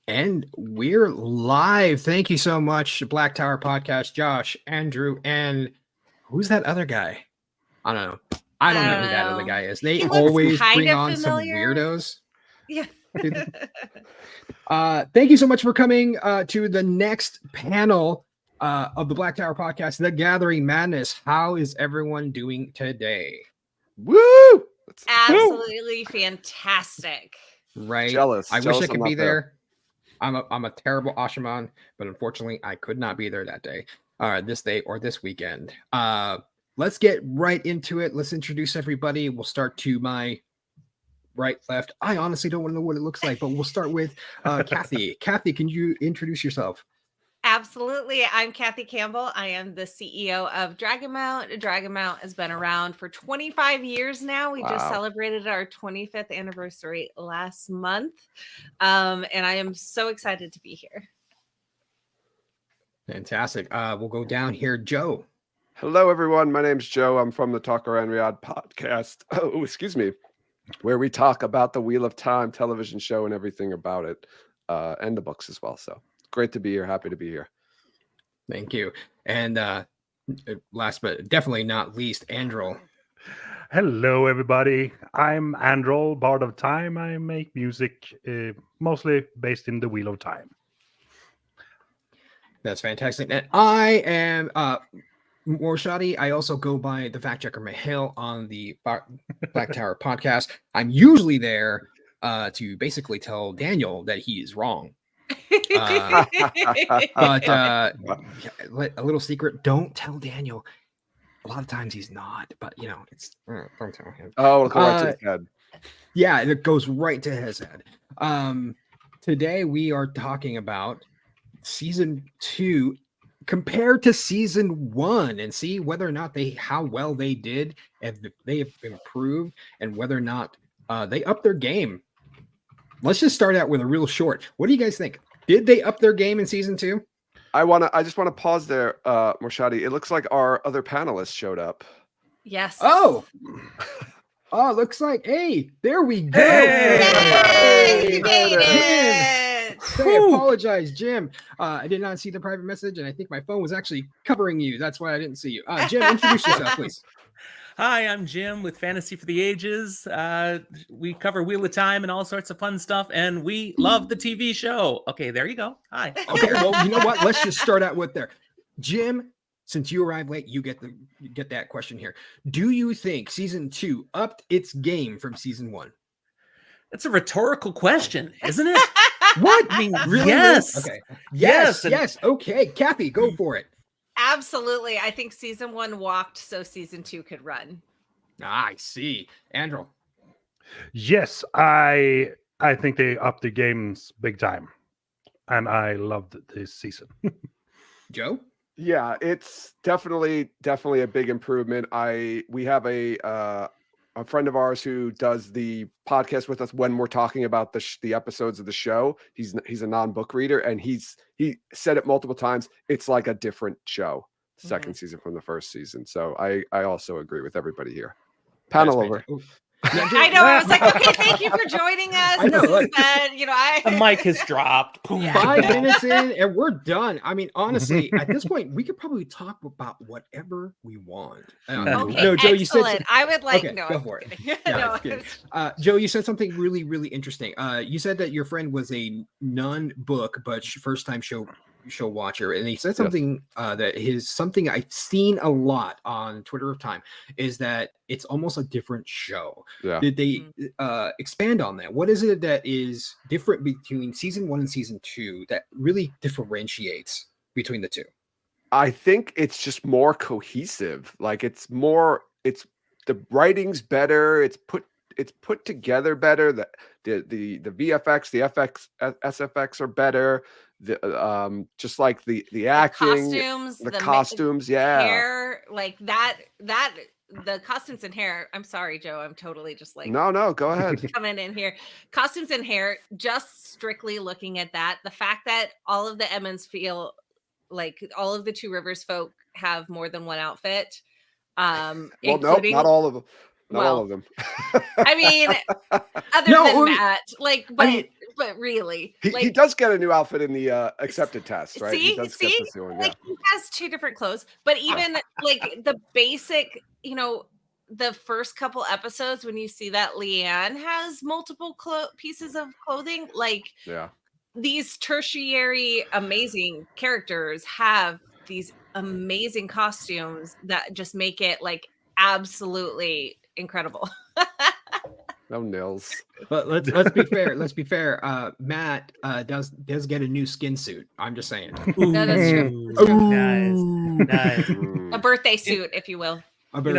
And we're live. Thank you so much, Black Tower Podcast, Josh, Andrew, and who's that other guy? I don't know. I don't know who that other guy is. They always bring on familiar. Some weirdos. Yeah. Thank you so much for coming to the next panel of the Black Tower Podcast, The Gathering Madness. How is everyone doing today? Woo! Absolutely fantastic. Right. Jealous. I wish I could be there. I'm a terrible Ashaman, but unfortunately I could not be there that day, this day or this weekend. Let's get right into it. Let's introduce everybody. We'll start to my right, left. I honestly don't want to know what it looks like, but we'll start with Kathy. Kathy, can you introduce yourself? Absolutely. I'm Kathy Campbell. I am the CEO of Dragonmount. Dragonmount has been around for 25 years now. We just celebrated our 25th anniversary last month. And I am so excited to be here. Fantastic. We'll go down here. Joe. Hello, everyone. My name's Joe. I'm from the Talk Around Riyadh podcast. Oh, excuse me. Where we talk about the Wheel of Time television show and everything about it, and the books as well. So great to be here. Happy to be here. Thank you. And last but definitely not least, Androl. Hello, everybody. I'm Androl, Bard of Time. I make music mostly based in the Wheel of Time. That's fantastic. And I am Morshadi. I also go by the Fact Checker Mahale on the Black Tower podcast. I'm usually there to basically tell Daniel that he is wrong. But a little secret, don't tell Daniel. A lot of times he's not, but it's don't tell him. Oh, it'll go right to his head. Yeah, it goes right to his head. Today we are talking about season 2 compared to season 1 and see whether or not how well they did, and if they have improved, and whether or not they upped their game. Let's just start out with a real short. What do you guys think? Did they up their game in season 2? I just want to pause there, Morshadi. It looks like our other panelists showed up. Yes. Oh, looks like, hey, there we go. Hey, you made it. I apologize, Jim. I did not see the private message, and I think my phone was actually covering you. That's why I didn't see you. Jim, introduce yourself, please. Hi, I'm Jim with Fantasy for the Ages. We cover Wheel of Time and all sorts of fun stuff, and we love the TV show. Okay, there you go. Hi. Okay, well, you know what? Let's just start out with there. Jim, since you arrived late, you get that question here. Do you think season 2 upped its game from season 1? That's a rhetorical question, isn't it? What? I mean, really? yes. Okay. Yes. Okay, Kathy, go for it. Absolutely. I think season 1 walked so season 2 could run. I see. Androl. Yes, I think they upped the games big time. And I loved this season. Joe? Yeah, it's definitely a big improvement. We have a friend of ours who does the podcast with us when we're talking about the episodes of the show. He's a non-book reader, and he said it multiple times. It's like a different show, second season from the first season. So I also agree with everybody here. Panel over. I know. I was like, okay, thank you for joining us. I know. The mic has dropped. 5 minutes in, and we're done. I mean, honestly, at this point, we could probably talk about whatever we want. Okay, no, Joe, excellent. you said. I would like. Okay, no, go for it. No, Joe, you said something really, really interesting. You said that your friend was a non-book but first-time show watcher, and he said something something I've seen a lot on Twitter of Time is that it's almost a different show. Yeah. Did they expand on that? What is it that is different between season 1 and season 2 that really differentiates between the two? I think it's just more cohesive. Like it's the writing's better. It's put together better. The VFX, the SFX are better. Just like the acting, the costumes, hair, like that. The costumes and hair. I'm sorry, Joe. I'm totally just like no. Go ahead. Coming in here, costumes and hair. Just strictly looking at that, the fact that all of the Emmons feel like all of the Two Rivers folk have more than one outfit. Well, nope, not all of them. Not all of them. I mean, other than Matt, but but really, he does get a new outfit in the accepted test, right? He does get this new one, like he has 2 different clothes, but even like the basic, the first couple episodes when you see that Leanne has multiple pieces of clothing, like these tertiary amazing characters have these amazing costumes that just make it like absolutely incredible. No nils. But let's be fair. Let's be fair. Matt does get a new skin suit. I'm just saying. No, that's true. Nice. A birthday suit, if you will.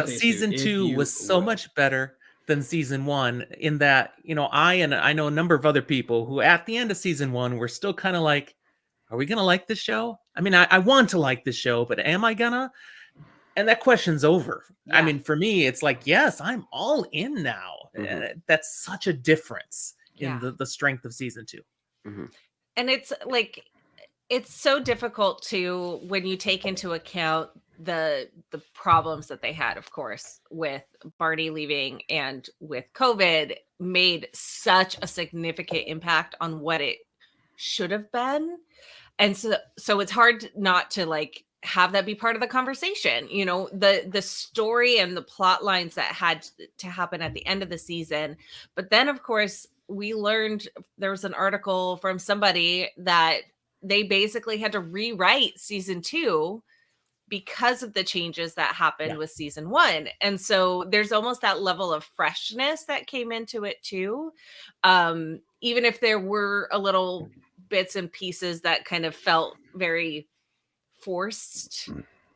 Season 2 was so much better than season 1 in that, I know a number of other people who at the end of season 1 were still kind of like, are we going to like this show? I mean, I want to like this show, but am I gonna? And that question's over. Yeah. I mean, for me, it's like, yes, I'm all in now. Mm-hmm. That's such a difference in the strength of season 2. Mm-hmm. And it's like, it's so difficult to, when you take into account the problems that they had, of course, with Barney leaving and with COVID, made such a significant impact on what it should have been. And so it's hard not to like have that be part of the conversation. The story and the plot lines that had to happen at the end of the season. But then, of course, we learned, there was an article from somebody that they basically had to rewrite season 2 because of the changes that happened with season 1. And so there's almost that level of freshness that came into it too. Even if there were a little bits and pieces that kind of felt very forced,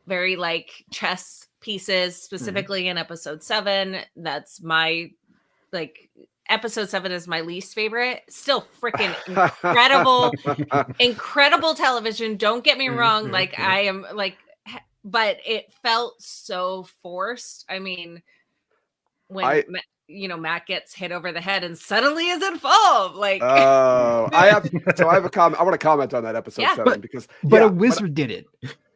very like chess pieces, specifically in episode 7. That's my, like, episode 7 is my least favorite. Still freaking incredible television. Don't get me wrong. Like, I am like, but it felt so forced. I mean, when Matt gets hit over the head and suddenly is involved. Like, I have a comment. I want to comment on that episode 7 because a wizard did it.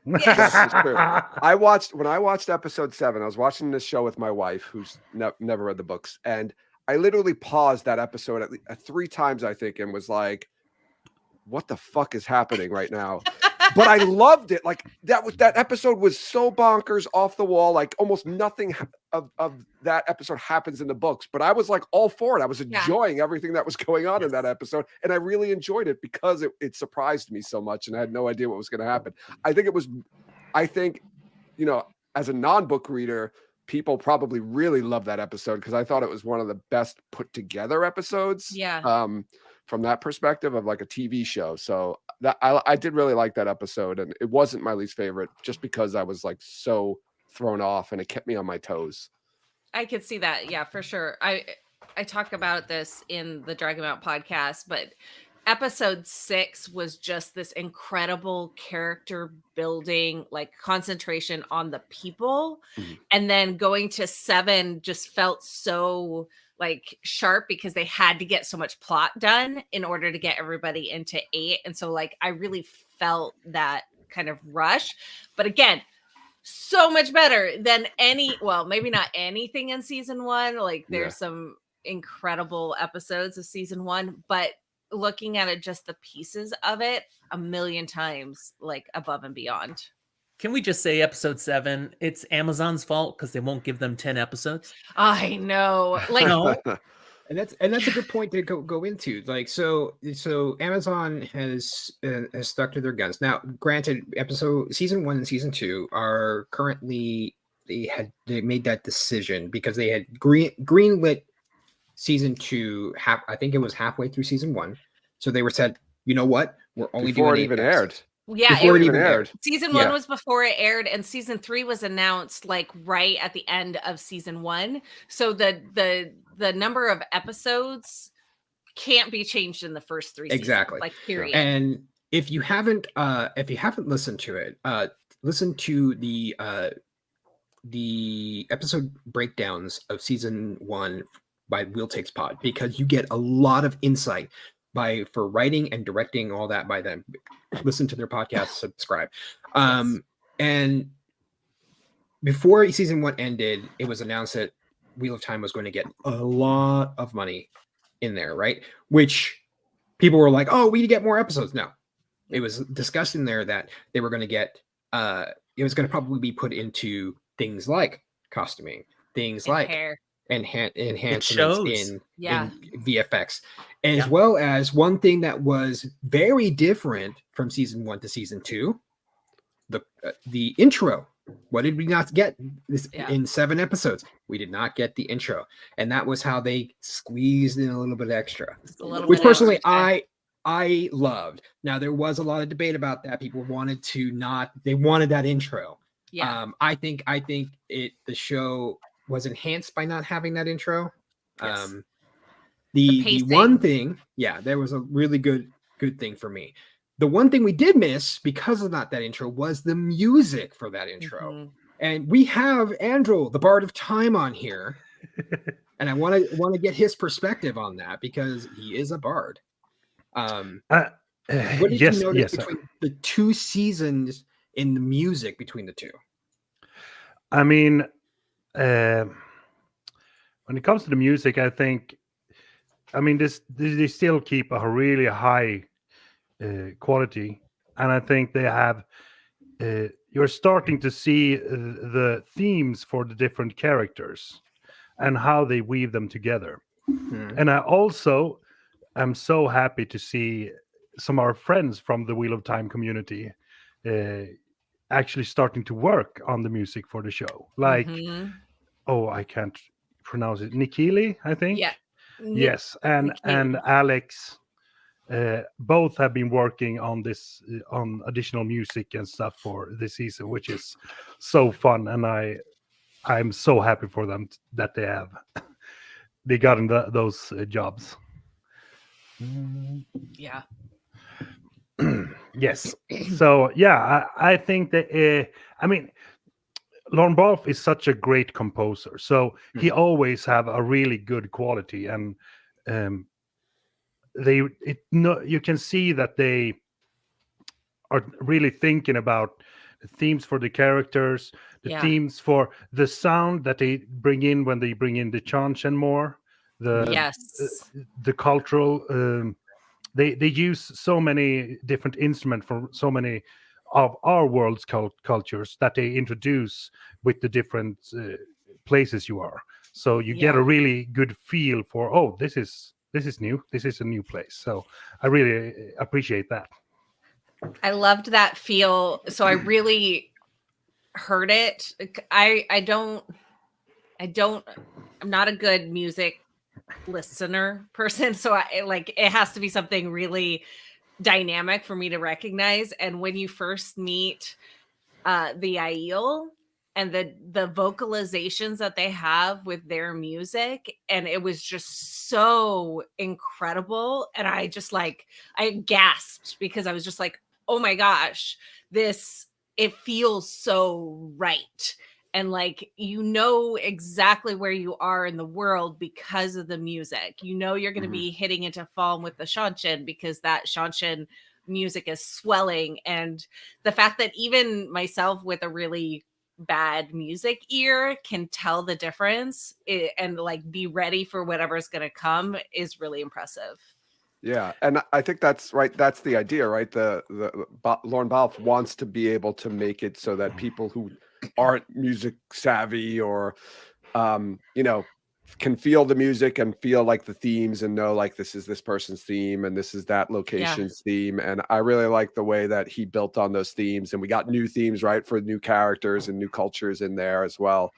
Yes, it's true. When I watched episode 7, I was watching this show with my wife, who's never read the books, and I literally paused that episode at least 3 times, I think, and was like, "What the fuck is happening right now?" But I loved it. Like that episode was so bonkers, off the wall. Like almost nothing of that episode happens in the books. But I was like all for it. I was enjoying everything that was going on in that episode, and I really enjoyed it because it surprised me so much, and I had no idea what was going to happen. I think, as a non-book reader, people probably really love that episode because I thought it was one of the best put together episodes. Yeah. From that perspective of like a TV show. So that I did really like that episode, and it wasn't my least favorite just because I was like so thrown off and it kept me on my toes. I could see that. Yeah, for sure. I talk about this in the Dragonmount podcast, but episode 6 was just this incredible character building, like concentration on the people. Mm-hmm. And then going to 7 just felt so like sharp because they had to get so much plot done in order to get everybody into 8. And so like, I really felt that kind of rush, but again, so much better than maybe not anything in season 1. Like there's some incredible episodes of season 1, but looking at it, just the pieces of it, a million times like above and beyond. Can we just say episode 7, it's Amazon's fault because they won't give them 10 episodes? I know. Like, and that's a good point to go into. Like, so Amazon has stuck to their guns. Now, granted, season 1 and season 2 are currently, they made that decision because they had greenlit season 2. I think it was halfway through season 1. So they were said, you know what? We're only before doing it even aired. Yeah, before it even aired. Season 1 was before it aired, and season 3 was announced like right at the end of season 1. So the number of episodes can't be changed in the first 3 seasons. Exactly. Like period. And if you haven't listened to it, listen to the episode breakdowns of season 1 by Will Takes Pod, because you get a lot of insight for writing and directing, all that by them. Listen to their podcast, subscribe. And before season 1 ended, it was announced that Wheel of Time was going to get a lot of money in there, right? Which people were like, "Oh, we need to get more episodes." No, it was discussed in there that they were going to get. It was going to probably be put into things like costuming, things like hair. Enhancements in VFX, as well as one thing that was very different from season 1 to season 2, the intro. What did we not get in 7 episodes? We did not get the intro, and that was how they squeezed in a little bit extra, which personally I loved. Now there was a lot of debate about that. People wanted that intro. I think the show was enhanced by not having that intro. The one thing, there was a really good thing for me. The one thing we did miss because of that intro was the music for that intro. And we have Androl, the Bard of Time, on here. And I want to get his perspective on that because he is a bard. What did you notice between the 2 seasons in the music between the 2? I mean, when it comes to the music, I think, they still keep a really high quality, and I think they have. You're starting to see the themes for the different characters and how they weave them together. And I also am so happy to see some of our friends from the Wheel of Time community actually starting to work on the music for the show. Like, I can't pronounce it. Nikili, I think. Yeah. Yes, and Alex, both have been working on this on additional music and stuff for this season, which is so fun, and I'm so happy for them that they got in those jobs. Yeah. Yes. So I think that Lorne Balfe is such a great composer, so he always have a really good quality, and you can see that they are really thinking about the themes for the characters, the themes for the sound that they bring in when they bring in the Chanshen more, the cultural. They use so many different instruments from so many of our world's cultures that they introduce with the different places you are. So you get a really good feel for, this is new. This is a new place. So I really appreciate that. I loved that feel. So I really heard it. I'm not a good music listener person. So it has to be something really dynamic for me to recognize. And when you first meet the Aiel and the vocalizations that they have with their music, and it was just so incredible, and I gasped because I was just like, oh my gosh, it feels so right. And exactly where you are in the world because of the music. You're going to be hitting into Falm with the Chanshen because that Chanshen music is swelling. And the fact that even myself with a really bad music ear can tell the difference and be ready for whatever's going to come is really impressive. Yeah, and I think that's right. That's the idea, right? The Lorne Balfe wants to be able to make it so that people who aren't music savvy or can feel the music and feel like the themes and know this is this person's theme and this is that location's theme. And I really like the way that he built on those themes, and we got new themes, right, for new characters and new cultures in there as well.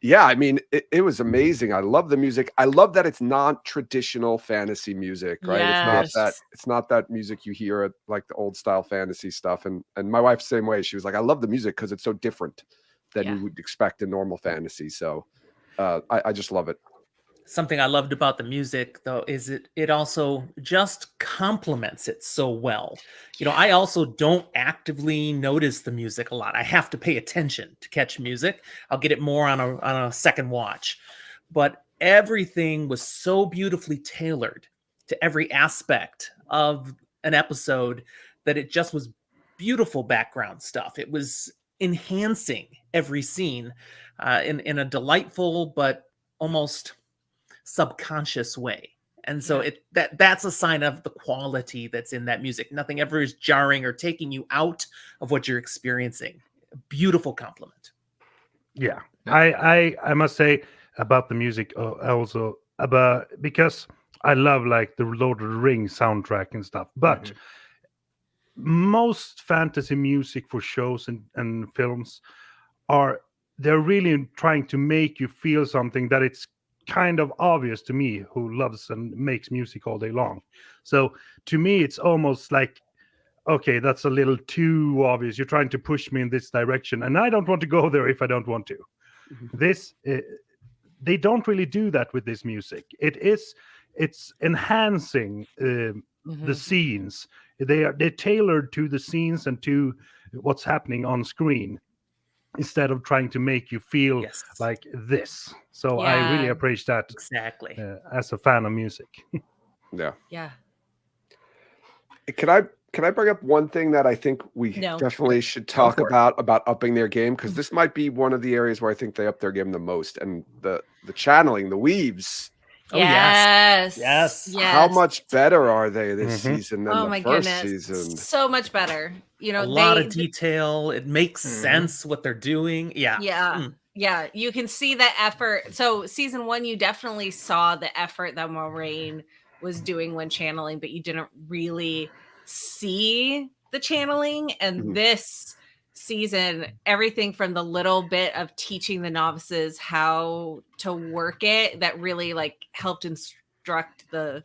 It was amazing. I love the music. I love that it's not traditional fantasy music, right? Yes. It's not that music you hear at the old style fantasy stuff. And my wife's the same way. She was like, I love the music because it's so different than you would expect in normal fantasy. So I just love it. Something I loved about the music, though, is it also just complements it so well. I also don't actively notice the music a lot. I have to pay attention to catch music. I'll get it more on a second watch. But everything was so beautifully tailored to every aspect of an episode that it just was beautiful background stuff. It was enhancing every scene in a delightful but almost subconscious way. And so that's a sign of the quality that's in that music. Nothing ever is jarring or taking you out of what you're experiencing. A beautiful compliment. Yeah, I must say about the music also because I love like the Lord of the Rings soundtrack and stuff, but most fantasy music for shows and films they're really trying to make you feel something that it's kind of obvious to me, who loves and makes music all day long. So to me it's almost like, okay, that's a little too obvious. You're trying to push me in this direction, and I don't want to go there if I don't want to. This they don't really do that with this music. It's enhancing the scenes. They're tailored to the scenes and to what's happening on screen, instead of trying to make you feel like this. So I really appreciate that. Exactly. As a fan of music. Yeah. Can I bring up one thing that I think we definitely should talk about upping their game? Because this might be one of the areas where I think they up their game the most. And the channeling, the weaves. Yes. How much better are they this season than the first season? So much better. You know, a lot of detail. It makes sense what they're doing. Yeah. You can see the effort. So season 1, you definitely saw the effort that Moraine was doing when channeling, but you didn't really see the channeling. And this season, everything from the little bit of teaching the novices how to work it, that really like helped instruct the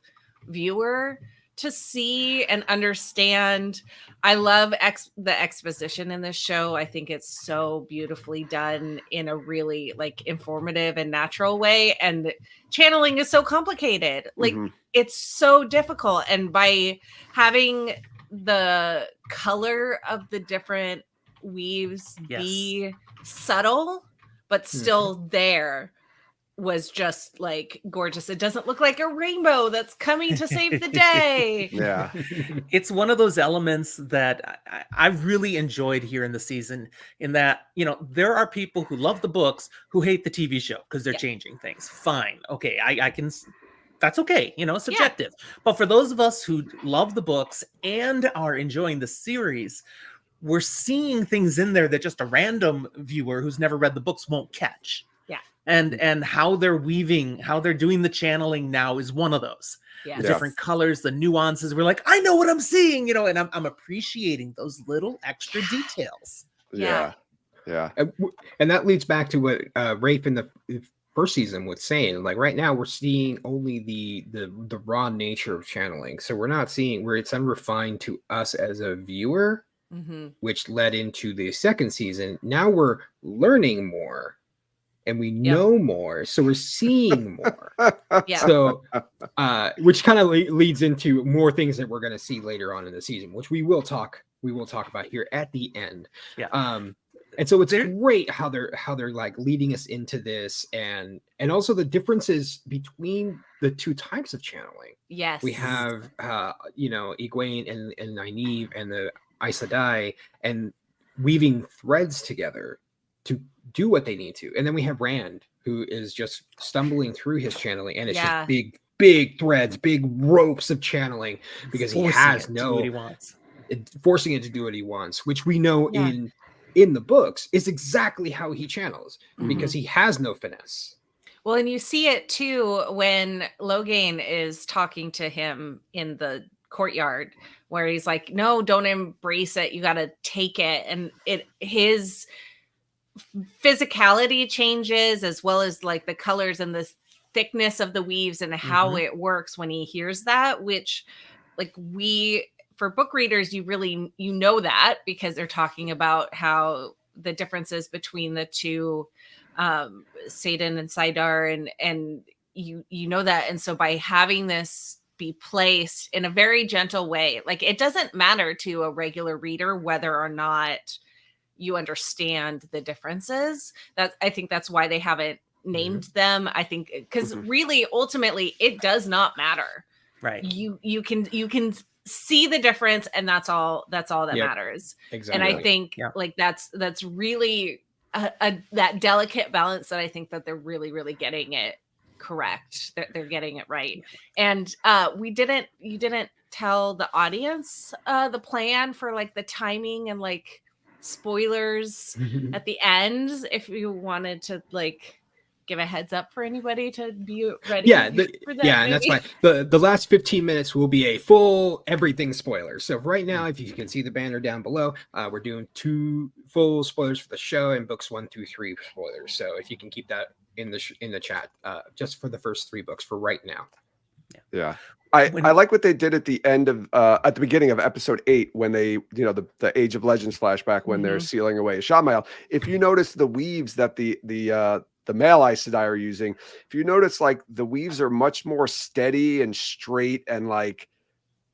viewer to see and understand. I love the exposition in this show. I think it's so beautifully done in a really like informative and natural way. And channeling is so complicated. Like it's so difficult. And by having the color of the different weaves be subtle, but still there, was just like gorgeous. It doesn't look like a rainbow that's coming to save the day. It's one of those elements that I really enjoyed here in the season, in that, you know, there are people who love the books who hate the TV show because they're changing things. Fine. Okay. I can, that's okay. You know, subjective. But for those of us who love the books and are enjoying the series, we're seeing things in there that just a random viewer who's never read the books won't catch. And how they're weaving, how they're doing the channeling now is one of those. The different colors, the nuances. We're like, I know what I'm seeing, you know, and I'm appreciating those little extra details. Yeah. And that leads back to what Rafe in the first season was saying. Like right now, we're seeing only the raw nature of channeling. So we're not seeing where it's unrefined to us as a viewer, which led into the second season. Now we're learning more. And we know more, so we're seeing more. So, which kind of leads into more things that we're going to see later on in the season, which we will talk about here at the end. And so it's great how they're like leading us into this, and also the differences between the two types of channeling. We have you know, Egwene and Nynaeve and the Aes Sedai, and weaving threads together to do what they need to. And then we have Rand, who is just stumbling through his channeling, and it's just big threads, big ropes of channeling, because he has forcing it to do what he wants, which we know in the books is exactly how he channels, because he has no finesse. Well, and you see it too when Logain is talking to him in the courtyard, where he's like, no, don't embrace it, you got to take it. And his physicality changes, as well as like the colors and the thickness of the weaves and how it works when he hears that, which like for book readers, you know that, because they're talking about how the differences between the two, Satan and Saidar, and you know that. And so by having this be placed in a very gentle way, like it doesn't matter to a regular reader whether or not you understand the differences. I think that's why they haven't named them. I think because really, ultimately, it does not matter. Right. You can see the difference, and that's all that matters. Exactly. And I think like that's really that delicate balance that I think that they're really, really getting it correct. They're getting it right. And you didn't tell the audience the plan for like the timing and like spoilers at the end, if you wanted to like give a heads up for anybody to be ready. For that, and that's fine. The last 15 minutes will be a full everything spoiler. So right now, if you can see the banner down below, we're doing 2 full spoilers for the show and books 1 through 3 spoilers. So if you can keep that in the chat, just for the first 3 books for right now. Yeah. I like what they did at the end of at the beginning of episode 8 when they, the Age of Legends flashback when they're sealing away Ishamael. If you notice the weaves that the male Aes Sedai are using, if you notice, like the weaves are much more steady and straight and like,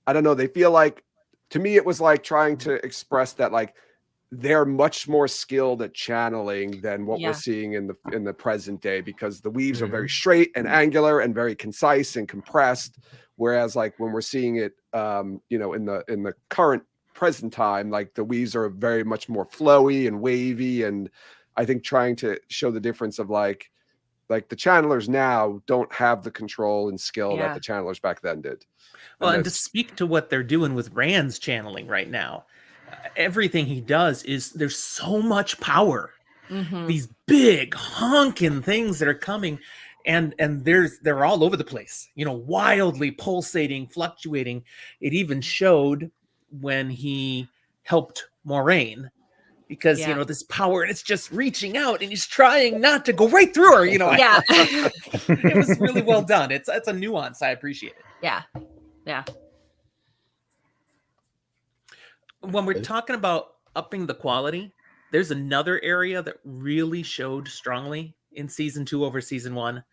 I don't know, they feel like, to me it was like trying to express that like they're much more skilled at channeling than what we're seeing in the present day, because the weaves are very straight and angular and very concise and compressed. Whereas like when we're seeing it, in the current present time, like the weaves are very much more flowy and wavy. And I think trying to show the difference of like the channelers now don't have the control and skill that the channelers back then did. Well, and to speak to what they're doing with Rand's channeling right now, everything he does is there's so much power. These big honking things that are coming, and they're all over the place, wildly pulsating, fluctuating. It even showed when he helped Moraine, because this power, and it's just reaching out and he's trying not to go right through her. It was really well done. It's a nuance. I appreciate it. Yeah. When we're talking about upping the quality, there's another area that really showed strongly in season 2 over season 1,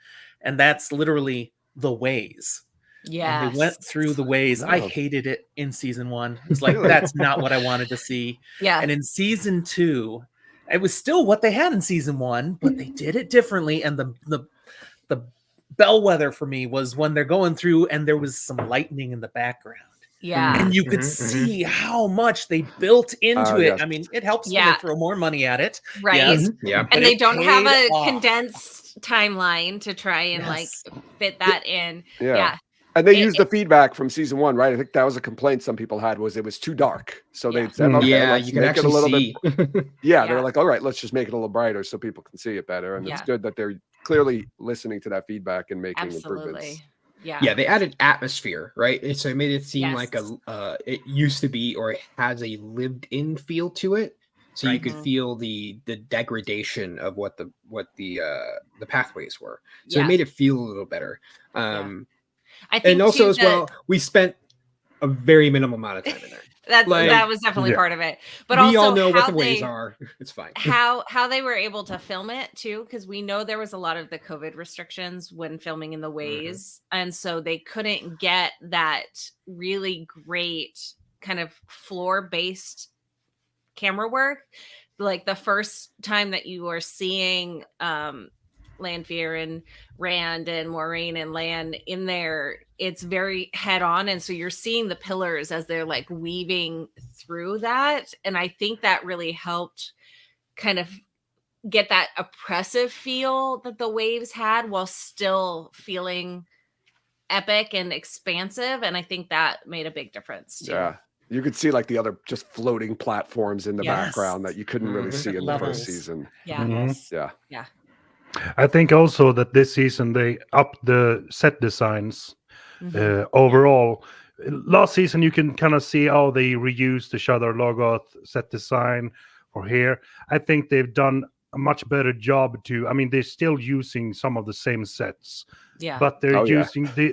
and that's literally the ways. Yeah, they went through the ways. I hated it in season 1. It's like, that's not what I wanted to see. Yeah. And in season 2, it was still what they had in season 1, but they did it differently. And the bellwether for me was when they're going through and there was some lightning in the background. Yeah. And you could see how much they built into it. Yes. I mean, it helps when they throw more money at it. Right. Yes. Yeah. And they don't have a off. condensed timeline to try and like fit that in. Yeah. And they used the feedback from season 1, right? I think that was a complaint some people had, was it was too dark. So they said, okay, let's you can make it a actually little see. bit. They're like, all right, let's just make it a little brighter so people can see it better. And it's good that they're clearly listening to that feedback and making improvements. Yeah, they added atmosphere, right? So it made it seem like it used to be, or it has a lived-in feel to it. So you could feel the degradation of what the pathways were. So it made it feel a little better. I think and also as well, we spent a very minimal amount of time in there. That was definitely part of it. But we also all know how what the ways are. It's fine. How they were able to film it too, because we know there was a lot of the COVID restrictions when filming in the ways, and so they couldn't get that really great kind of floor-based camera work. Like the first time that you are seeing Lanfear and Rand and Moraine and Lan in there, it's very head on, and so you're seeing the pillars as they're like weaving through that, and I think that really helped kind of get that oppressive feel that the waves had while still feeling epic and expansive, and I think that made a big difference too. Yeah, you could see like the other just floating platforms in the background that you couldn't really see in the first season. Yeah. I think also that this season they upped the set designs overall. Last season you can kind of see how they reused the Shudder Logoth set design for here. I think they've done a much better job they're still using some of the same sets, but they're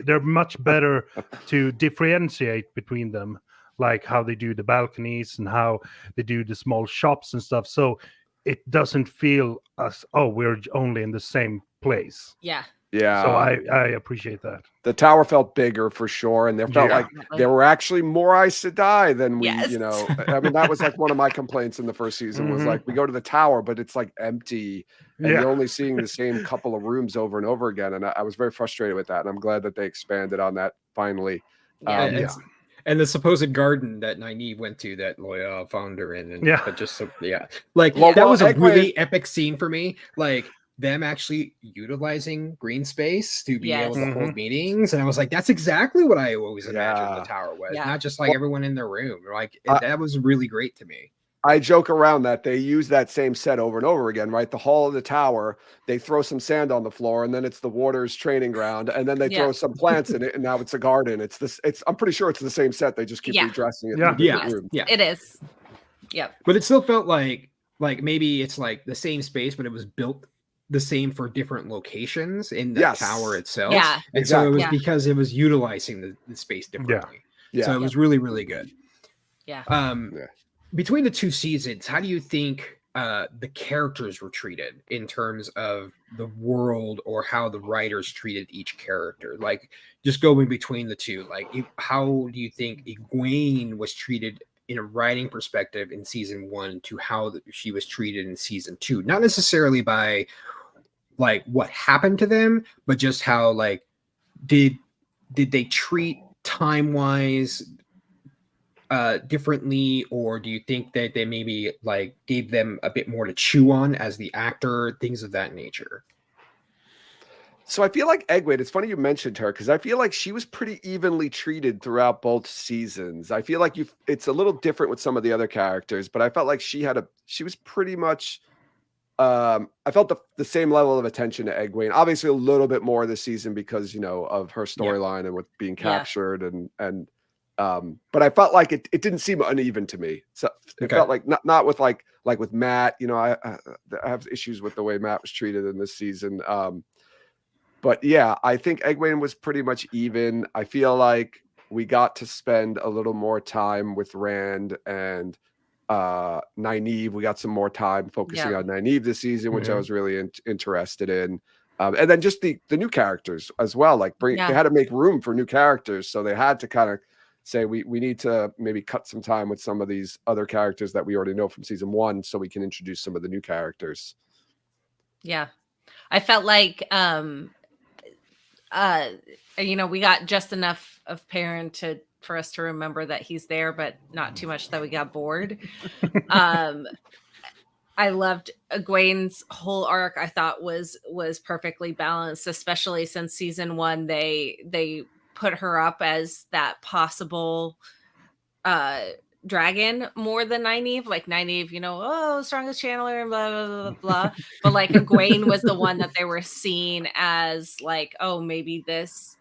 they're much better to differentiate between them, like how they do the balconies and how they do the small shops and stuff. So it doesn't feel as, we're only in the same place. Yeah. So I appreciate that. The tower felt bigger for sure, and there felt like there were actually more Aes Sedai than we, that was like one of my complaints in the first season was like, we go to the tower, but it's like empty, and you're only seeing the same couple of rooms over and over again. And I was very frustrated with that, and I'm glad that they expanded on that finally. And the supposed garden that Nynaeve went to, that Loya found her in, and that was a really epic scene for me. Like, them actually utilizing green space to be able to Yes. hold meetings. And I was like, that's exactly what I always imagined Yeah. the tower was. Yeah. Not just like everyone in their room. Like that was really great to me. I joke around that they use that same set over and over again, right? The hall of the tower, they throw some sand on the floor, and then it's the Waters training ground, and then they throw some plants in it, and now it's a garden. I'm pretty sure it's the same set. They just keep redressing it. Yeah. It is. Yep. But it still felt like maybe it's like the same space, but it was built the same for different locations in the tower itself. Yeah. And so it was because it was utilizing the space differently. Yeah. So it was really, really good. Yeah. Between the two seasons, how do you think the characters were treated in terms of the world, or how the writers treated each character? Like, just going between the two, like, how do you think Egwene was treated in a writing perspective in season 1 to how she was treated in season 2? Not necessarily by like what happened to them, but just how, like, did they treat time-wise differently, or do you think that they maybe like gave them a bit more to chew on as the actor, things of that nature? So I feel like Egwene, it's funny you mentioned her, because I feel like she was pretty evenly treated throughout both seasons. I feel like it's a little different with some of the other characters, but I felt like she was pretty much I felt the same level of attention to Egwene. Obviously a little bit more this season because, of her storyline and with being captured and but I felt like it didn't seem uneven to me. So it felt like not with like with Matt, I have issues with the way Matt was treated in this season. But yeah, I think Egwene was pretty much even. I feel like we got to spend a little more time with Rand and Nynaeve. We got some more time focusing on Nynaeve this season, which I was really interested in. And then just the new characters as well. Like they had to make room for new characters, so they had to kind of say we need to maybe cut some time with some of these other characters that we already know from season 1, so we can introduce some of the new characters. Yeah, I felt like we got just enough of Perrin for us to remember that he's there, but not too much that we got bored. I loved Egwene's whole arc. I thought was perfectly balanced, especially since season 1 they put her up as that possible dragon more than Nynaeve. Like Nynaeve, strongest channeler and blah blah blah blah. But like Egwene was the one that they were seeing as like, oh, maybe this,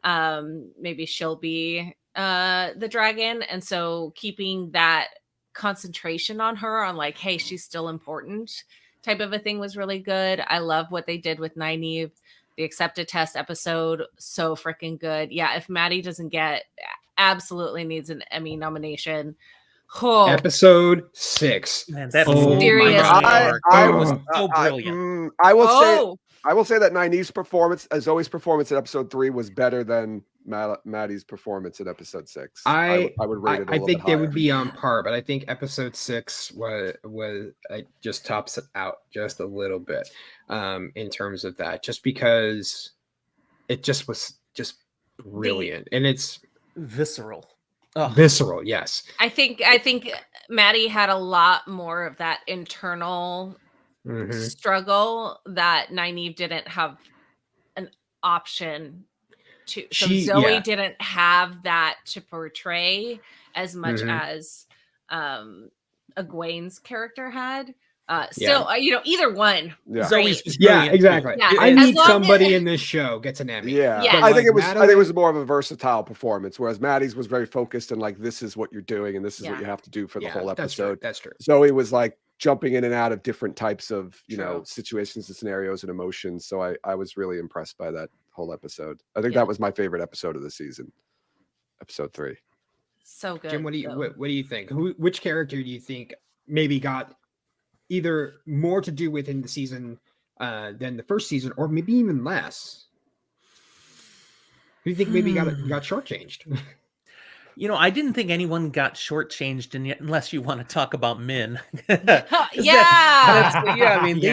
maybe she'll be the dragon. And so keeping that concentration on her, on like, hey, she's still important type of a thing, was really good. I love what they did with Nynaeve. The accepted test episode, so freaking good. Yeah, if Maddie doesn't absolutely needs an Emmy nomination. Episode 6. Man, that's serious. I was so brilliant. I will say that Nynaeve's performance, as Zoe's performance in episode 3, was better than Maddie's performance in episode 6. I would rate it. I think they would be on par, but I think episode 6 was just tops it out just a little bit in terms of that, just because it just was just brilliant and it's visceral. Visceral, yes. I think Maddie had a lot more of that internal struggle that Nynaeve didn't have an option to. So Zoe didn't have that to portray as much as Egwene's character had. Still, either one. Yeah. Zoe's exactly. Yeah. I need somebody in this show gets an Emmy. Yeah. Yes. I think it was more of a versatile performance, whereas Maddie's was very focused and like, this is what you're doing and this is what you have to do for the whole episode. That's true. Zoe was like jumping in and out of different types of situations and scenarios and emotions. So I was really impressed by that whole episode. I think that was my favorite episode of the season. Episode 3. So good. Jim, what do you think? Which character do you think maybe got either more to do with in the season than the first season, or maybe even less? Who do you think maybe got shortchanged? I didn't think anyone got shortchanged, unless you want to talk about Min. They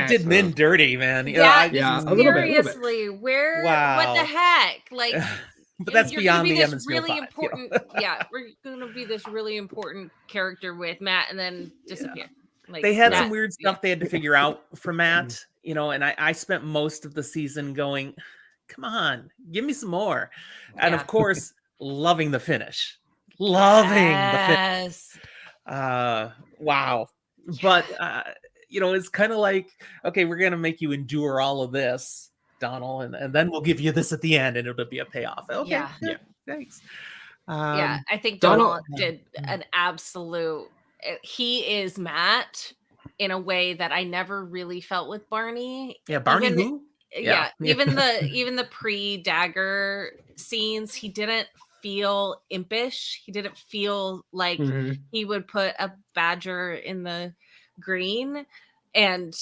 did Min dirty, man. Seriously, where? Wow. What the heck? Like, but that's beyond the Emmons really important. We're going to be this really important character with Matt, and then disappear. Like, they had some weird stuff they had to figure out for Matt, you know, and I spent most of the season going, come on, give me some more. And Yeah. of course, loving the finish. Loving the finish. Yes. Wow. But you know, it's kind of like, okay, we're gonna make you endure all of this, Donald, and then we'll give you this at the end and it'll be a payoff. Okay, Yeah. good, thanks. Yeah, I think Donald- Donald did an absolute. He is Matt in a way that I never really felt with Barney. Yeah, Barney Even- who? Yeah, even the pre-dagger scenes, he didn't feel impish. He didn't feel like Mhm. he would put a badger in the green. And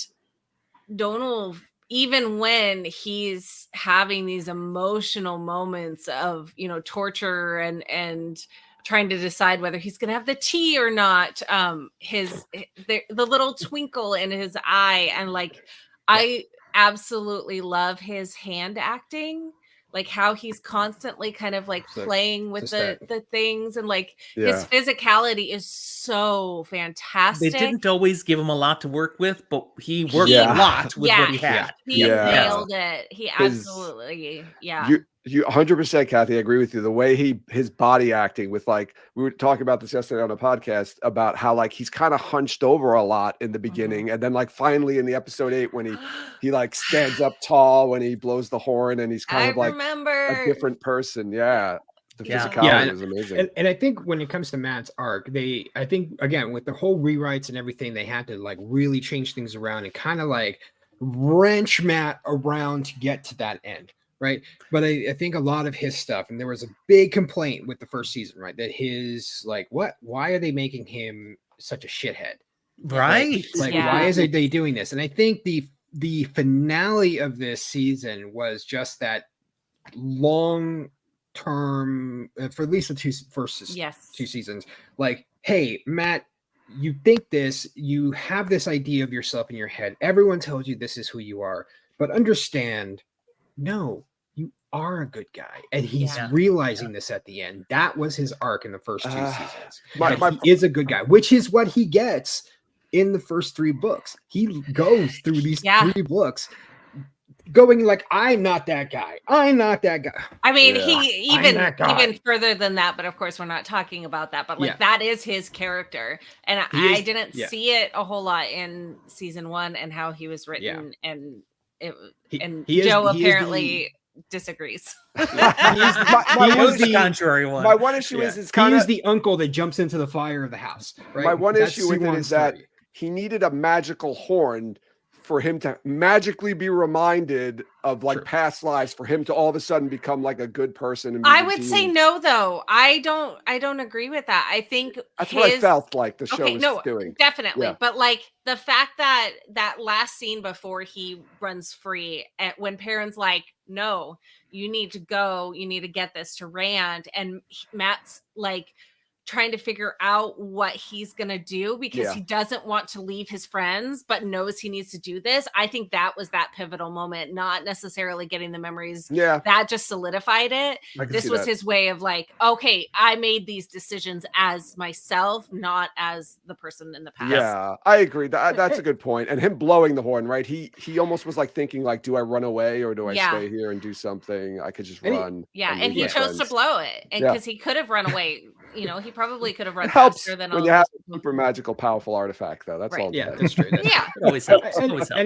Donald, even when he's having these emotional moments of, you know, torture and trying to decide whether he's going to have the tea or not, the little twinkle in his eye, and like I absolutely love his hand acting, like how he's constantly kind of like So, playing with just the things, and like Yeah. his physicality is so They fantastic. didn't always give him a lot to work with, but he worked Yeah. a lot with what he Yeah. had. He Yeah. nailed it. He His- absolutely, yeah. You 100%, Kathy. I agree with you. The way his body acting with, like, we were talking about this yesterday on a podcast about how like he's kind of hunched over a lot in the beginning, and then like finally in the episode 8 when he like stands up tall when he blows the horn, and he's kind I of like remember a different person. Yeah, the Yeah. physicality Yeah, was amazing. And I think when it comes to Matt's arc, I think again with the whole rewrites and everything, they had to like really change things around and kind of like wrench Matt around to get to that end, right? But I think a lot of his stuff, and there was a big complaint with the first season, right? That his like, why are they making him such a shithead? Right. Like, Yeah. why is they doing this? And I think the finale of this season was just that long term for at least the first yes. 2 seasons. Like, hey, Matt, you think this, you have this idea of yourself in your head. Everyone tells you this is who you are, but understand, no, you are a good guy, and he's Yeah. realizing this at the end. That was his arc in the first 2 seasons. my- He is a good guy, which is what he gets in the first 3 books. He goes through these 3 books going like, I'm not that guy. I'm not that guy. I mean, Yeah. he I'm that guy. even further than that, but of course we're not talking about that. But like Yeah. that is his character, and He I is- didn't yeah. see it a whole lot in season 1 and how he was written, and He- and he is- Joe he is the- apparently disagrees. He's my he one- is the- contrary one. My one issue is he kind is of the uncle that jumps into the fire of the house. Right? my one That's issue with it Siwan's is that story. he needed a magical horn for him to magically be reminded of like True. past lives, for him to all of a sudden become like a good person. And be I would say redeemed. no, though. I don't agree with that. I think That's what I felt like the show Okay, was no, doing. definitely. Yeah. But like the fact that that last scene before he runs free, when Perrin's like, no, you need to go, you need to get this to Rand, and Matt's like trying to figure out what he's gonna do because Yeah. he doesn't want to leave his friends but knows he needs to do this. I think that was that pivotal moment, not necessarily getting the memories. Yeah, That just solidified it. I can This see was that. his way of like, okay, I made these decisions as myself, not as the person in the past. Yeah, I agree. That's a good point. And him blowing the horn, right? He almost was like thinking, like, do I run away or do I Yeah. stay here and do something? I could just And he- run. Yeah, leave and he my chose to friends. blow it, and Yeah. because he could have run away. You know, he probably could have run It helps faster than when all you have those a people. super magical, powerful artifact, though. That's Right. all. I'm Yeah, saying. that's true. That's Yeah, It always helps. It and, always helps.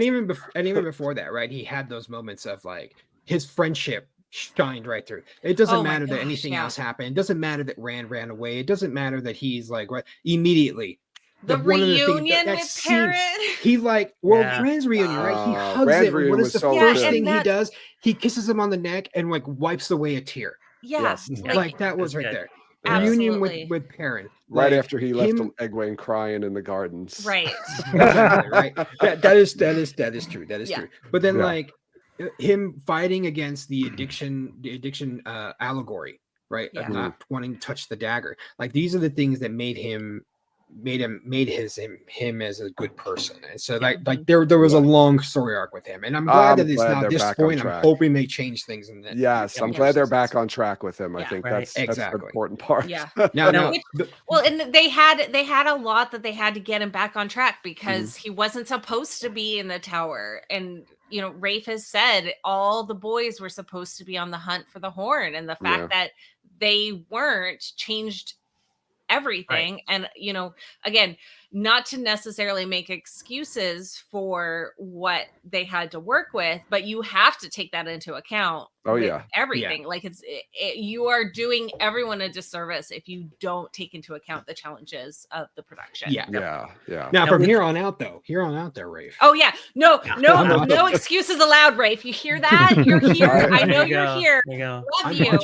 and even before that, right? He had those moments of like his friendship shined right through. It doesn't Oh my matter that gosh, anything yeah. else happened. It doesn't matter that Rand ran away. It doesn't matter that he's like right immediately. the one of the things- reunion that with scene, Perrin. He like Yeah. Rand's reunion, right? He hugs Rand's him. And reunion what is was the so first good. thing And he does? He kisses him on the neck and like wipes away a tear. Yeah, Yes. Like that was That's right good. there. Yeah. Reunion Absolutely. with Perrin. Right Like, after he left him- Egwene crying in the gardens. right. Exactly, right. That is true. That is Yeah. true. But then Yeah. like him fighting against the addiction allegory, right? Yeah. Of not wanting to touch the dagger. Like these are the things that made him made him as a good person. And so like there was a long story arc with him, and I'm glad that it's now this point. I'm hoping they change things in that. Yes, I'm glad they're back on track with him. I think that's exactly the important part. Yeah. Well, and they had a lot that they had to get him back on track because he wasn't supposed to be in the tower. And Rafe has said all the boys were supposed to be on the hunt for the horn, and the fact that they weren't changed everything. And again, not to necessarily make excuses for what they had to work with, but you have to take that into account. Everything. Like you are doing everyone a disservice if you don't take into account the challenges of the production. Now from here on out there, Rafe. Oh yeah, no excuses allowed, Rafe. You hear that? You're here. I know you're here. Love you.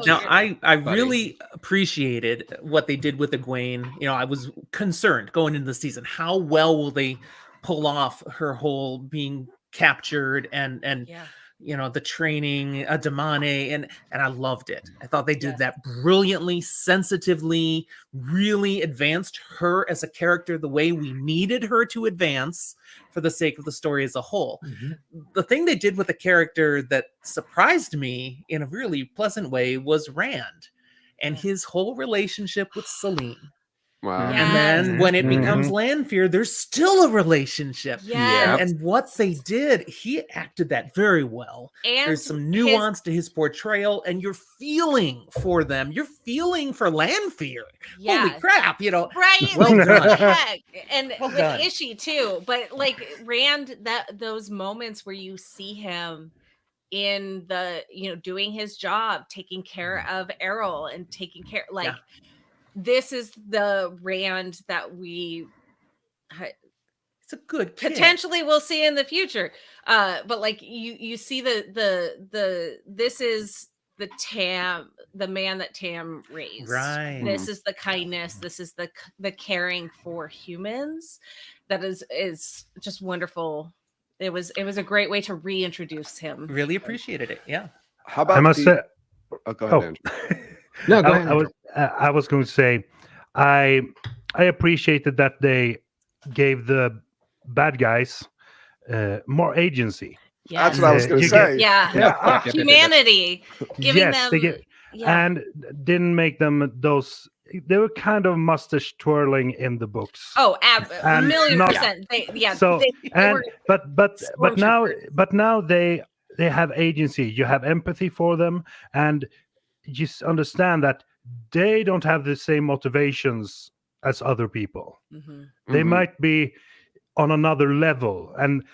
Now I really appreciated what they did with Egwene. I was concerned going into the season, how well will they pull off her whole being captured and the training, Damane, and I loved it. I thought they did that brilliantly, sensitively, really advanced her as a character the way we needed her to advance for the sake of the story as a whole. The thing they did with the character that surprised me in a really pleasant way was Rand and his whole relationship with Celine. Wow. And then when it becomes Lanfear, there's still a relationship. And what they did, he acted that very well. And there's some nuance to his portrayal, and you're feeling for them. You're feeling for Lanfear. Holy crap, Right. Well done. And with Ishii too. But like Rand, those moments where you see him in the, doing his job, taking care of Errol and taking care, this is the Rand that we it's a good kid. Potentially we'll see in the future. But like you see this is the man that Tam raised. Right. This is the kindness. This is the caring for humans. That is just wonderful. It was a great way to reintroduce him. Really appreciated it. Yeah. How about go ahead, Andrew. No, go ahead. I was going to say, I appreciated that they gave the bad guys more agency. That's what I was going to say. Humanity, giving them, and didn't make them those. They were kind of mustache twirling in the books. Oh, a million percent. But now they have agency. You have empathy for them, and you understand that they don't have the same motivations as other people. They might be on another level, and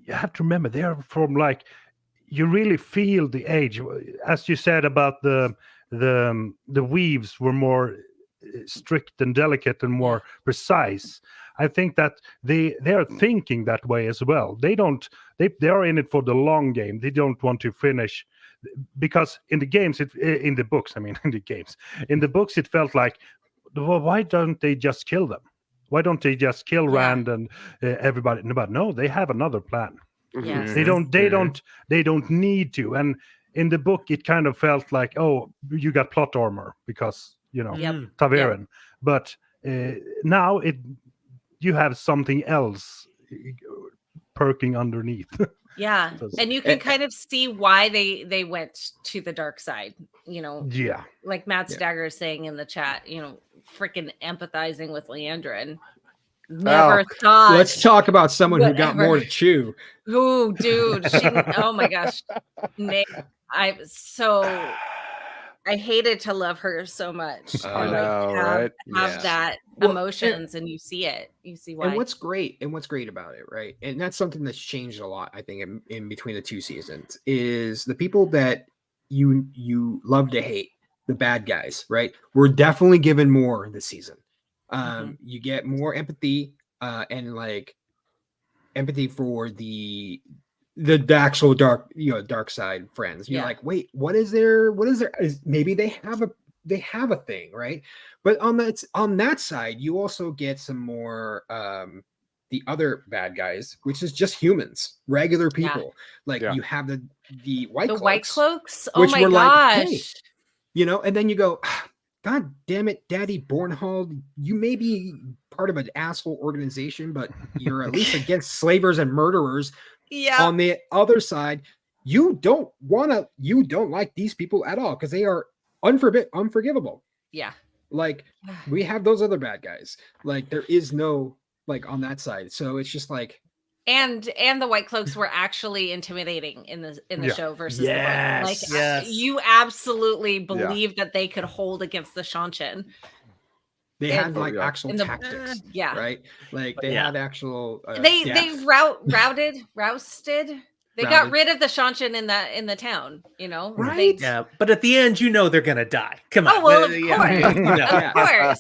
you have to remember they are from you really feel the age, as you said about the weaves were more strict and delicate and more precise. I think that they are thinking that way as well. They are in it for the long game. They don't want to finish. Because in the books, it felt like, well, why don't they just kill them? Why don't they just kill Rand and everybody? But no, they have another plan. Yes. They don't need to. And in the book, it kind of felt like, oh, you got plot armor because Taverin. But now you have something else perking underneath. Yeah, and you can kind of see why they went to the dark side, like Matt Stagger is saying in the chat, freaking empathizing with Leandrin. Never thought. Let's talk about someone who got more to chew. Oh, dude. Oh my gosh. I hated to love her so much. I know, right? Have that emotions, and you see it. You see why. And what's great about it, right? And that's something that's changed a lot, I think, in between the two seasons, is the people that you love to hate, the bad guys, right? We're definitely given more this season. You get more empathy, and empathy for the actual dark side friends. You're like, wait, what is there? Maybe they have a thing, right? But on that side, you also get some more the other bad guys, which is just humans, regular people. You have the white cloaks, Oh my gosh. Hey, and then you go, God damn it, Daddy Bornhold, you may be part of an asshole organization, but you're at least against slavers and murderers. Yeah. On the other side, you don't like these people at all because they are unforgivable. Yeah. Like, we have those other bad guys. Like, there is no, like, on that side. So it's just like, and the White Cloaks were actually intimidating in the show versus the White. Like, Yes. you absolutely believe that they could hold against the Shanshan. They had like actual tactics, yeah, right? Like they had actual. They rousted. They got rid of the Shanshan in the town, you know. Right? Yeah, but at the end, you know they're gonna die. Come on. Oh well, of course. Of course.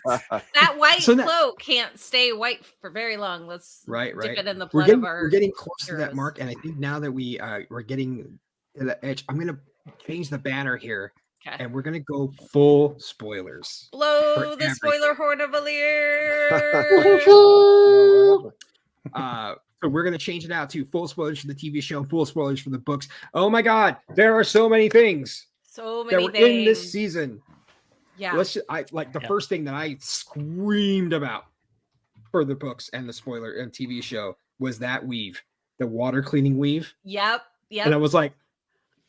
That white cloak can't stay white for very long. Let's dip it in the blood of our. We're getting close to that mark, and I think now that we're getting to the edge, I'm gonna change the banner here. Okay. And we're gonna go full spoilers. Blow the spoiler horn of Valir. So we're gonna change it out to full spoilers for the TV show, full spoilers for the books. Oh my God, there are so many things. So many things in this season. Yeah. The first thing that I screamed about for the books and the spoiler and TV show was that weave, the water cleaning weave. Yep. And I was like,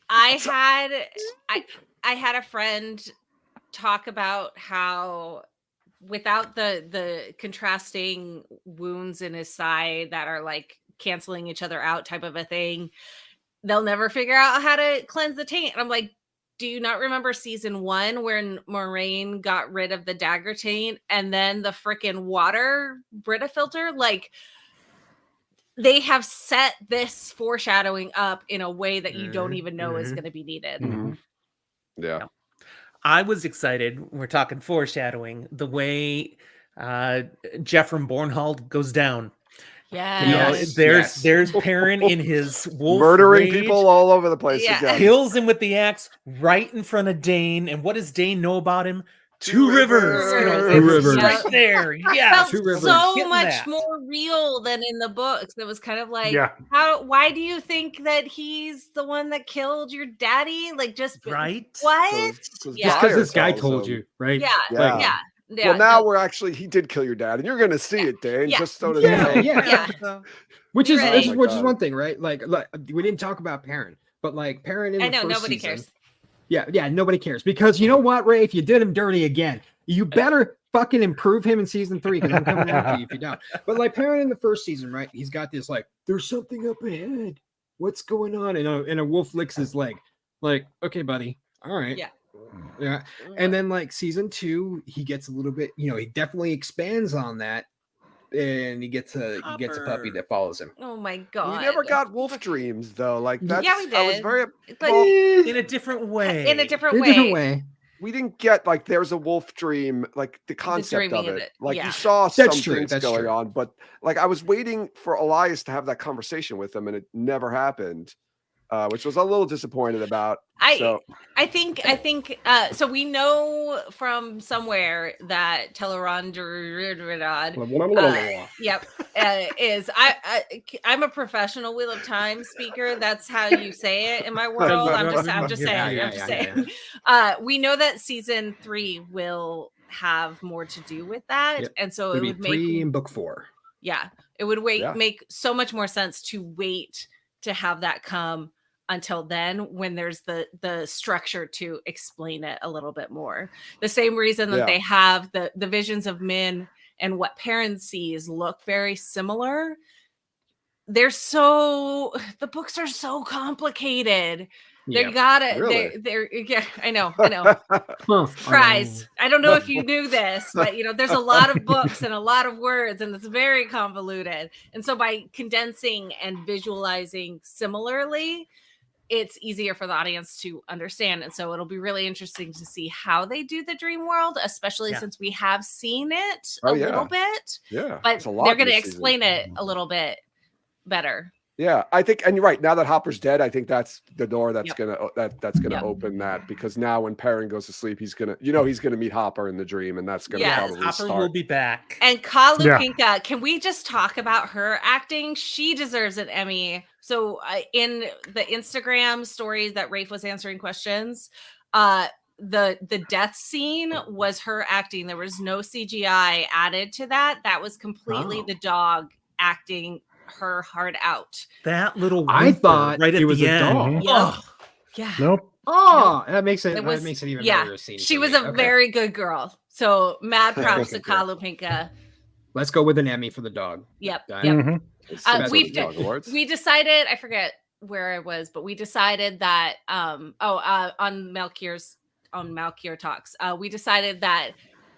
I had a friend talk about how without the contrasting wounds in his side that are like canceling each other out type of a thing, they'll never figure out how to cleanse the taint. And I'm like, do you not remember season 1 when Moraine got rid of the dagger taint and then the freaking water Brita filter? Like, they have set this foreshadowing up in a way that you don't even know is going to be needed. Yeah. I was excited. We're talking foreshadowing. The way Jeffrey Bornhold goes down. Yes. There's Perrin in his wolf murdering rage, people all over the place. Yeah. Kills him with the axe right in front of Dane. And what does Dane know about him? Two rivers. You know, Two rivers. Right there. Yeah. It felt so much more real than in the books. It was kind of like, why do you think that he's the one that killed your daddy? Like, just right? What? Just because this guy told you, right? Yeah. Well, now he did kill your dad, and you're going to see it, Dane. Just so to Which is one thing, right? Like, we didn't talk about Perrin, but like Perrin in the first nobody season, cares. Yeah, nobody cares because you know what, Ray? If you did him dirty again, you better fucking improve him in season 3 because I'm coming after you if you don't. But like Perrin in the first season, right? He's got this like, there's something up ahead. What's going on? And a wolf licks his leg. Like, okay, buddy. All right. Yeah. And then like season 2, he gets a little bit, he definitely expands on that. And he gets a puppy that follows him. Oh my God. We never got wolf dreams though. Like that's we did. I was very in a different way. In a different way. We didn't get like there's a wolf dream, like the concept of it. Like you saw some things going on, but like I was waiting for Elias to have that conversation with him and it never happened. Which was a little disappointed about. I think so we know from somewhere that Tellerandrod is I'm a professional Wheel of Time speaker. That's how you say it in my world. I'm just saying. We know that season 3 will have more to do with that. And so it would make 3 in book 4. Yeah. It would make so much more sense to wait to have that come until then when there's the structure to explain it a little bit more. The same reason that they have the visions of Min and what Perrin sees look very similar. The books are so complicated. They gotta, I know. Surprise. I don't know if you knew this, but there's a lot of books and a lot of words and it's very convoluted. And so by condensing and visualizing similarly, it's easier for the audience to understand. And so it'll be really interesting to see how they do the dream world, especially since we have seen it a little bit. Yeah. But they're going to explain it a little bit better. Yeah, I think, and you're right. Now that Hopper's dead, I think that's the door that's gonna open that, because now when Perrin goes to sleep, he's gonna meet Hopper in the dream, and that's gonna probably Hopper will be back. And Ka Lupinka, can we just talk about her acting? She deserves an Emmy. So in the Instagram stories that Rafe was answering questions, the death scene was her acting. There was no CGI added to that. That was completely the dog acting her heart out. That little I whimper thought right at it was the a end. dog. Yep. Oh, Yeah. Nope. Oh, that makes it. It was, that makes it even yeah, better scene. she for was me. a Okay. very good girl. So mad props to good girl. Kalupinka. Let's go with an Emmy for the dog. Yep. That- Yep. Mhm. We've Dog Awards. we decided, I forget where I was, but we decided that on Malkier Talks, we decided that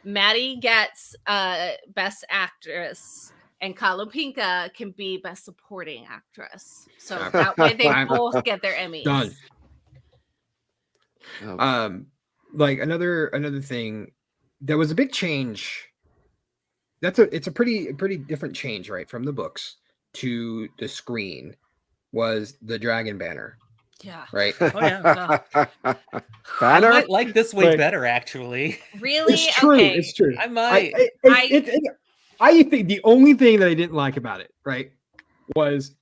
Maddie gets Best Actress and Kalupinka can be Best Supporting Actress. So that way they both get their Emmys. Done. Oh. Like another thing, there was a big change. It's a pretty different change, right, from the books to the screen. Was the dragon banner, Yeah. right? oh yeah. I Banner. might like this way Like- better, actually. Really? It's true. Okay. It's true. I might. I think the only thing that I didn't like about it, right, was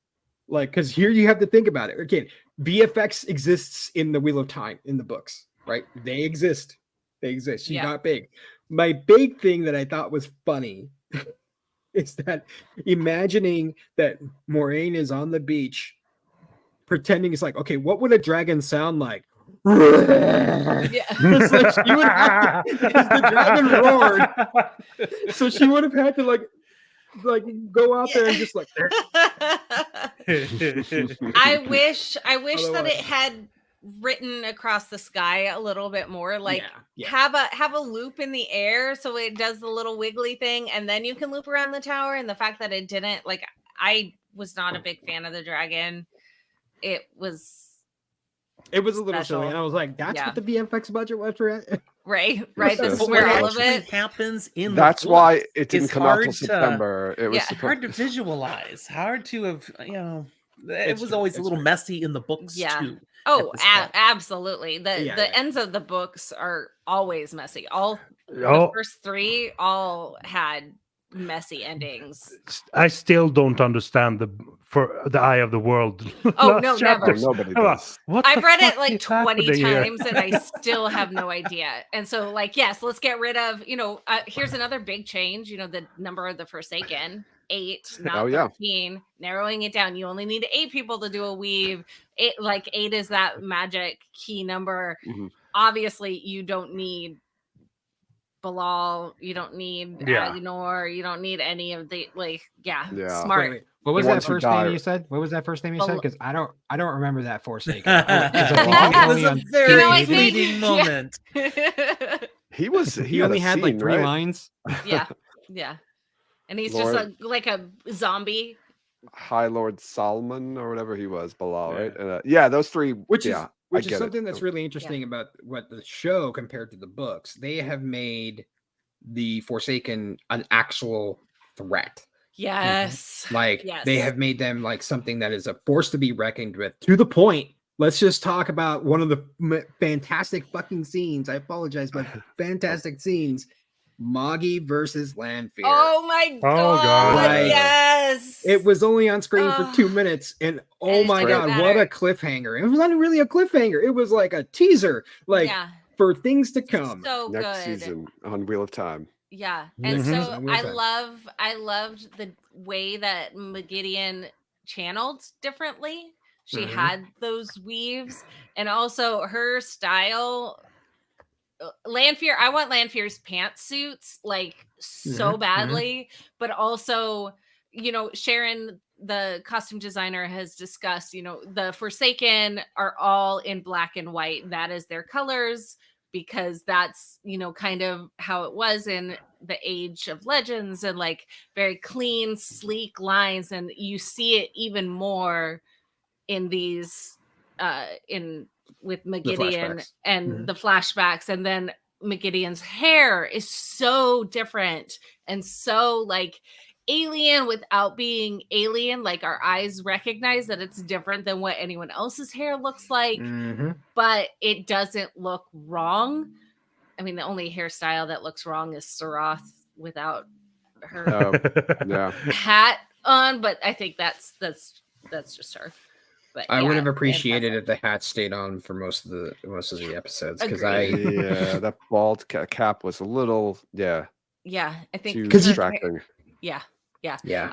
like, because here you have to think about it again. VFX exists in the Wheel of Time in the books, right? They exist. She's Yeah. not big. My big thing that I thought was funny is that imagining that Moraine is on the beach, pretending it's like, okay, what would a dragon sound like? Yeah. It's like she would have to, because the dragon roared, so she would have had to like go out there and just like I wish that Otherwise- it had written across the sky a little bit more, like yeah. have a loop in the air so it does the little wiggly thing, and then you can loop around the tower. And the fact that it didn't, like, I was not a big fan of the dragon. It was It was a little special. silly, and I was like, "That's Yeah. what the VFX budget was for it." right. Yes, This is yes, where yes. all of it. happens in. That's the why books. it didn't It's come out till hard to- September. It was Yeah. supposed- hard to visualize. Hard to have. It It's was true, always a it's little true. messy in the books Yeah. too. Oh, this point. absolutely. The Yeah. ends of the books are always messy. All the Oh, first three all had messy endings. I still don't understand for the Eye of the World. Oh, last no, Oh, never. chapters. nobody I'm like, does. what I've the read it fuck like is 20 happening here? times and I still have no idea. And so, like, yes, let's get rid of, here's another big change, the number of the Forsaken, 8, not Oh, yeah. 13, narrowing it down. You only need 8 people to do a weave. 8 is that magic key number. Mhm. Obviously, you don't need Bilal, you don't need Yeah. Agenor, you don't need any of the, Yeah. smart. Wait. What was The that ones who first die- name you said? What was that first name you said? Bel- Because I don't remember that Forsaken. it was a very I think- fleeting yeah. moment. He was. He He only had like scene, 3 right? lines. Yeah. And he's Lord. just like a zombie. High Lord Salmon or whatever he was, Bilal, Yeah. right? And, those three. Which yeah, is which I is get something it. that's really interesting about what the show compared to the books. They have made the Forsaken an actual threat. Yes. Like Yes. they have made them like something that is a force to be reckoned with. To the point. Let's just talk about one of the fantastic fucking scenes. I apologize, but fantastic scenes. Moggy versus Lanfear. Oh my Oh, god. God. Yes. It was only on screen for Ugh. 2 minutes, and oh it my doesn't god, what matter. a cliffhanger! It was not really a cliffhanger; it was like a teaser, like yeah. for things to come. So Next good. season on Wheel of Time. Yeah. And Mhm. so I will I say. loved the way that McGideon channeled differently. She Mhm. had those weaves, and also her style. Lanfear, I want Lanfear's pantsuits like so Mhm, badly, but also, Sharon, the costume designer, has discussed, the Forsaken are all in black and white. That is their colors, because that's, kind of how it was in the Age of Legends, and like very clean, sleek lines. And you see it even more in these, with McGideon flashbacks. and Mhm. the flashbacks. And then McGideon's hair is so different and so like alien without being alien. Like our eyes recognize that it's different than what anyone else's hair looks like, Mhm. but it doesn't look wrong. I mean, the only hairstyle that looks wrong is Sarath without her Yeah. hat on, but I think that's just her. But I would yeah, have appreciated fantastic. if the hat stayed on for most of the episodes because Agreed. Yeah, that bald cap was a little, Yeah, I think too Because he- distracting. yeah. yeah, yeah.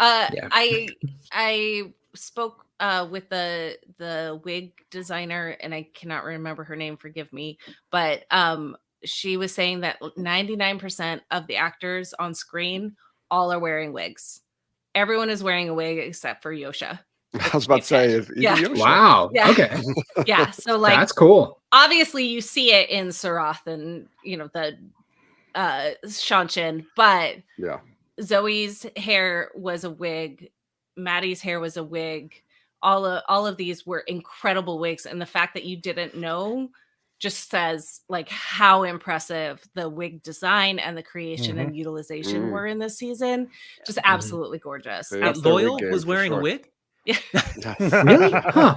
I spoke with the wig designer, and I cannot remember her name, forgive me, but she was saying that 99% of the actors on screen all are wearing wigs. Everyone is wearing a wig except for Yosha. I was about to say, is even Yeah. Yosha. Wow. Yeah. Okay, Yeah, so like that's cool. obviously you see it in Sarath and the Shanshin, but Yeah. Zoe's hair was a wig, Maddie's hair was a wig. All of these were incredible wigs, and the fact that you didn't know just says like how impressive the wig design and the creation and utilization were in this season. Just absolutely gorgeous. Yeah, that's their wig Loyal game was for wearing a sure. wig. Really? Huh.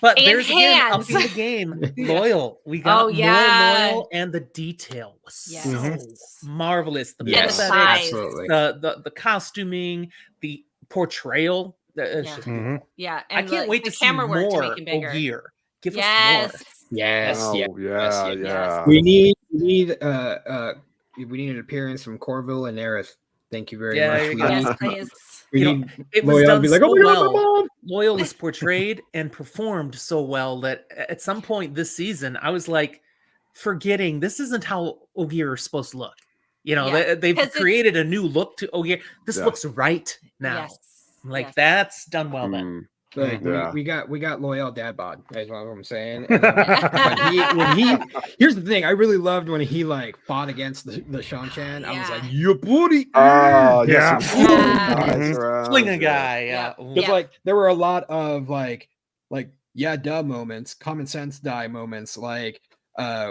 But And there's again hands. upping the game. Yeah. Loyal. We got Oh, yeah. more loyal, and the detail was so Yes. marvelous. The Yes, the prosthetics, thighs. absolutely. the costuming, the portrayal. It's Yeah. just beautiful. Yeah, I and can't wait the to see camera work to more make him bigger. Ogier. Give us Yes. more. Yes, Oh, yes, yeah, yes, yeah. We need an appearance from Corville and Aerith. Thank you very Yeah, much. there you We go. need, Yes, please. we You know, need it was Loyal to done be like, so oh my god, well. my mom! Loyal was portrayed and performed so well that at some point this season, I was like, forgetting this isn't how Ogier is supposed to look. Yeah, They've 'cause it's- created a new look to Ogier. This Yeah. looks right now. Yes. Like yes. that's done well then. Like Yeah. we got Loyal dad bod. That's what I'm saying. And then when he here's the thing. I really loved when he like fought against the Shanshan. I was like, Yeah. you buddy. Oh, Yeah. yes. Yeah. Fling a guy. Yeah. Yeah. Because like there were a lot of like yeah duh moments, common sense die moments, like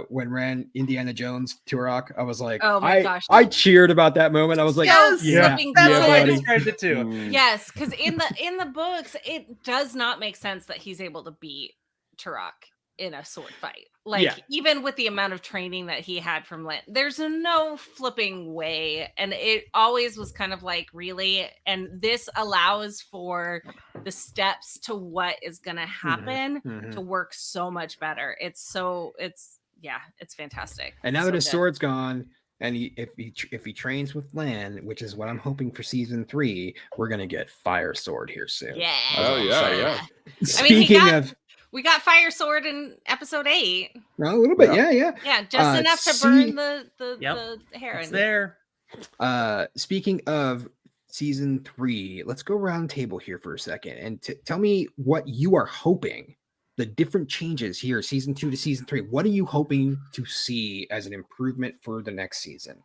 when ran Indiana Jones Turok. I was like, Oh my gosh. I cheered about that moment. I was like, So yeah, flipping That's yeah, how I good. buddy. described it too. Yes, because in the books, it does not make sense that he's able to beat Turok in a sword fight. Like Yeah. even with the amount of training that he had from Lent, there's no flipping way. And it always was kind of like, really. And this allows for the steps to what is gonna happen to work so much better. It's fantastic. And now It's that so his good. sword's gone, and if he trains with Lan, which is what I'm hoping for season 3, we're gonna get Fire Sword here soon. Yeah. Oh, yeah, yeah. Speaking We got Fire Sword in episode 8. a little bit, yeah. Yeah, just enough to burn the hair. It's there. Speaking of season 3, let's go around the table here for a second and tell me what you are hoping. The different changes here, season 2 to season 3. What are you hoping to see as an improvement for the next season?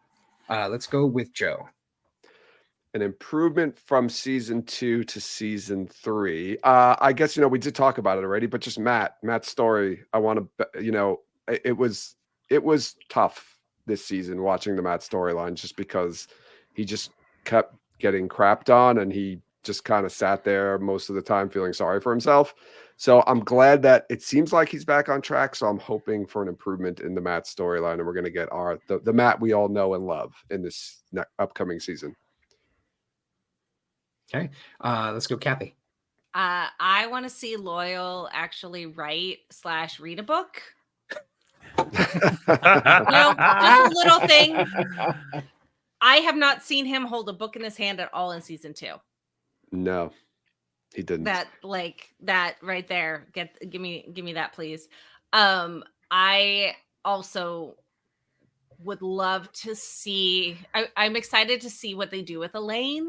Let's go with Joe. An improvement from season 2 to season 3. I guess we did talk about it already, but just Matt's story. I want to, it was tough this season watching the Matt storyline, just because he just kept getting crapped on, and he just kind of sat there most of the time feeling sorry for himself. So I'm glad that it seems like he's back on track. So I'm hoping for an improvement in the Matt storyline, and we're going to get the Matt we all know and love in this upcoming season. Okay, let's go, Kathy. I want to see Loyal actually write/read a book. Just a little thing. I have not seen him hold a book in his hand at all in season 2. No, he didn't. That right there. Give me that, please. I also would love to see. I'm excited to see what they do with Elaine.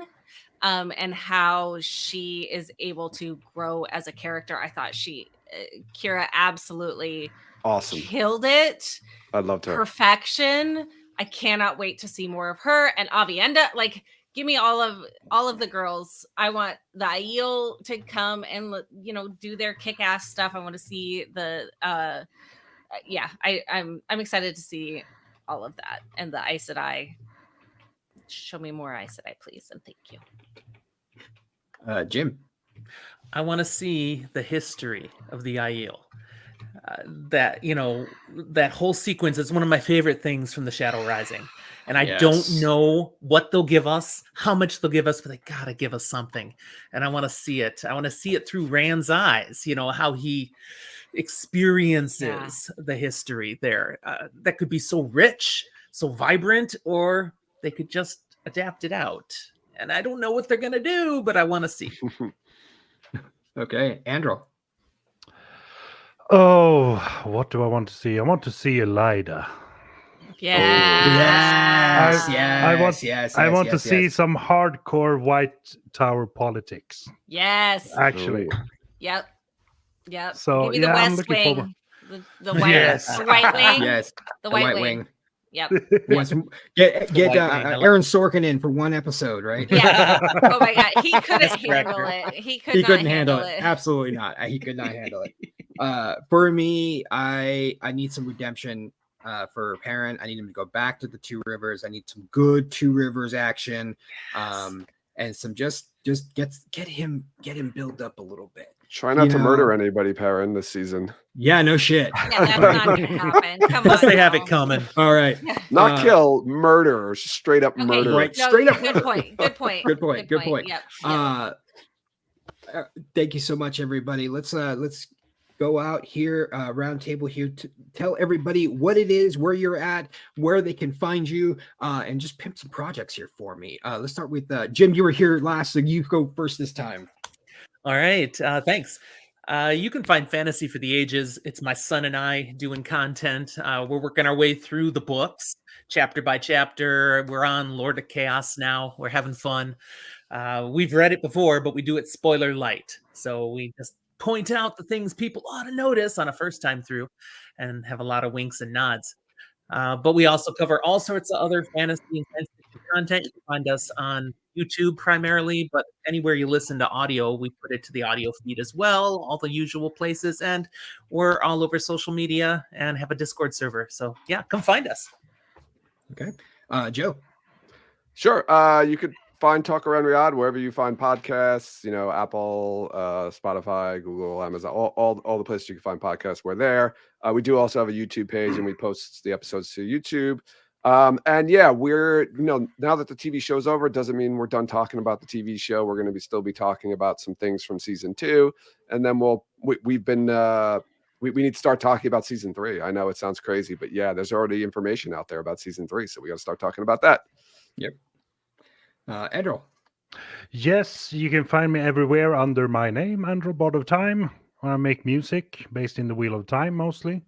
And how she is able to grow as a character. I thought Kira absolutely awesome, killed it. I loved her. Perfection. I cannot wait to see more of her and Avienda. Like, give me all of the girls. I want the Aiel to come and do their kick-ass stuff. I want to see the I'm excited to see all of that and the Aes Sedai. Show me more Aes Sedai, please, and thank you. Jim. I want to see the history of the Aiel. that, you know, that whole sequence is one of my favorite things from The Shadow Rising. And I don't know what they'll give us, how much they'll give us, but they gotta give us something. And I want to see it. I want to see it through Rand's eyes, you know, how he experiences the history there. That could be so rich, so vibrant, or they could just adapt it out. And I don't know what they're going to do, but I want to see. Okay, Androl. Oh, what do I want to see? I want to see Elida. Yeah. Yes. I want to see some hardcore White Tower politics. Yes. Actually. Yep. So maybe the I'm West looking Wing. forward. The white, Yes. the White Wing. Yes. The White Wing. Yep. Yes. Get White Wing. Aaron Sorkin in for one episode, right? Yeah. Oh my God. He couldn't Best handle director. it. He He not couldn't handle it. it. Absolutely not. He could not handle it. For me, I need some redemption for Perrin. I need him to go back to the Two Rivers. I need some good Two Rivers action. And some just get him built up a little bit. Try not to murder anybody, Perrin, this season. Yeah, no shit. Yeah, that's not gonna happen. Come on. They have now. it coming. All right. Not kill, murder, straight up Okay, murder. Right. No, Straight up. Good point. Good point. Good point. Yep. Thank you so much, everybody. Let's go out here, round table here, to tell everybody what it is, where you're at, where they can find you, and just pimp some projects here for me. Let's start with Jim. You were here last, so you go first this time. All right. Thanks. You can find Fantasy for the Ages. It's my son and I doing content. We're working our way through the books, chapter by chapter. We're on Lord of Chaos now. We're having fun. We've read it before, but we do it spoiler light. So we just point out the things people ought to notice on a first time through and have a lot of winks and nods. But we also cover all sorts of other fantasy and science fiction content. You can find us on YouTube primarily, but anywhere you listen to audio, we put it to the audio feed as well, all the usual places. And we're all over social media and have a Discord server. So yeah, come find us. Okay. Joe. Sure. You could find Talk Around Riyadh wherever you find podcasts, Apple, Spotify, Google, Amazon, all the places you can find podcasts. We're there. We do also have a YouTube page and we post the episodes to YouTube. And yeah, we're, now that the TV show's over, it doesn't mean we're done talking about the TV show. We're going to still be talking about some things from season 2. And then we need to start talking about season 3. I know it sounds crazy, but yeah, there's already information out there about season 3. So we got to start talking about that. Yep. Androl. Yes, you can find me everywhere under my name, Androl Bard of Time. I make music based in the Wheel of Time mostly.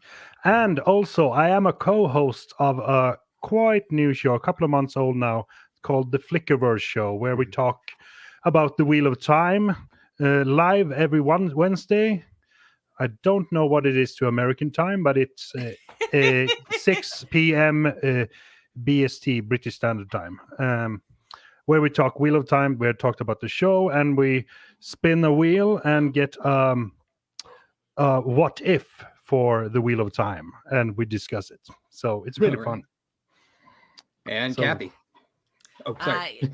And also, I am a co-host of a quite new show, a couple of months old now, called The Flickerverse Show, where we talk about the Wheel of Time live every Wednesday. I don't know what it is to American time, but it's 6 p.m. BST, British Standard Time. Where we talk Wheel of Time, we talked about the show, and we spin a wheel and get what if for the Wheel of Time, and we discuss it. So it's really fun. And Kathy. Oh, sorry.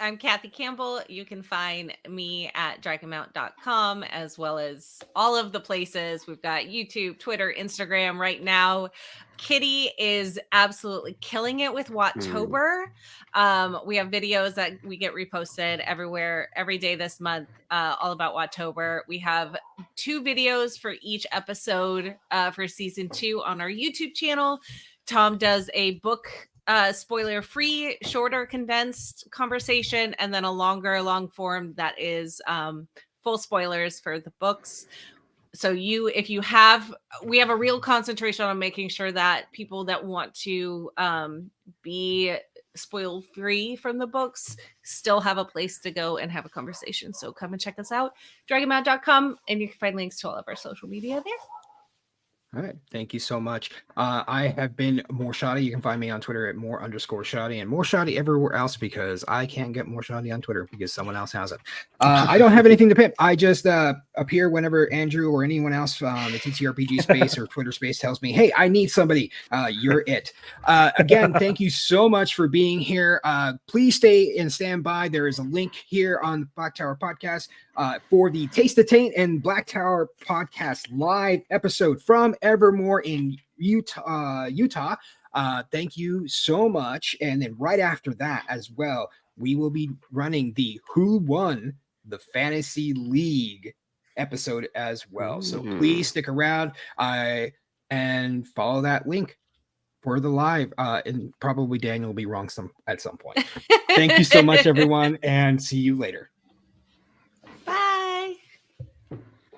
I'm Kathy Campbell. You can find me at Dragonmount.com, as well as all of the places. We've got YouTube, Twitter, Instagram right now. Kitty is absolutely killing it with WoTtober. We have videos that we get reposted everywhere, every day this month, all about WoTtober. We have 2 videos for each episode for season 2 on our YouTube channel. Tom does a book spoiler-free, shorter, condensed conversation, and then a long form that is full spoilers for the books. So we have a real concentration on making sure that people that want to be spoil-free from the books still have a place to go and have a conversation. So come and check us out, Dragonmount.com, and you can find links to all of our social media there. All right. Thank you so much. I have been More Shoddy. You can find me on Twitter at _Shoddy and More Shoddy everywhere else, because I can't get More Shoddy on Twitter because someone else has it. I don't have anything to pimp. I just appear whenever Andrew or anyone else from the TTRPG space or Twitter space tells me, hey, I need somebody. You're it. Again, thank you so much for being here. Please stay and stand by. There is a link here on the Black Tower podcast for the Taste the Taint and Black Tower podcast live episode from Evermore in Utah. Thank you so much. And then right after that as well, we will be running the Who Won the Fantasy League episode as well. So please stick around and follow that link for the live. And probably Daniel will be wrong at some point. Thank you so much, everyone, and see you later.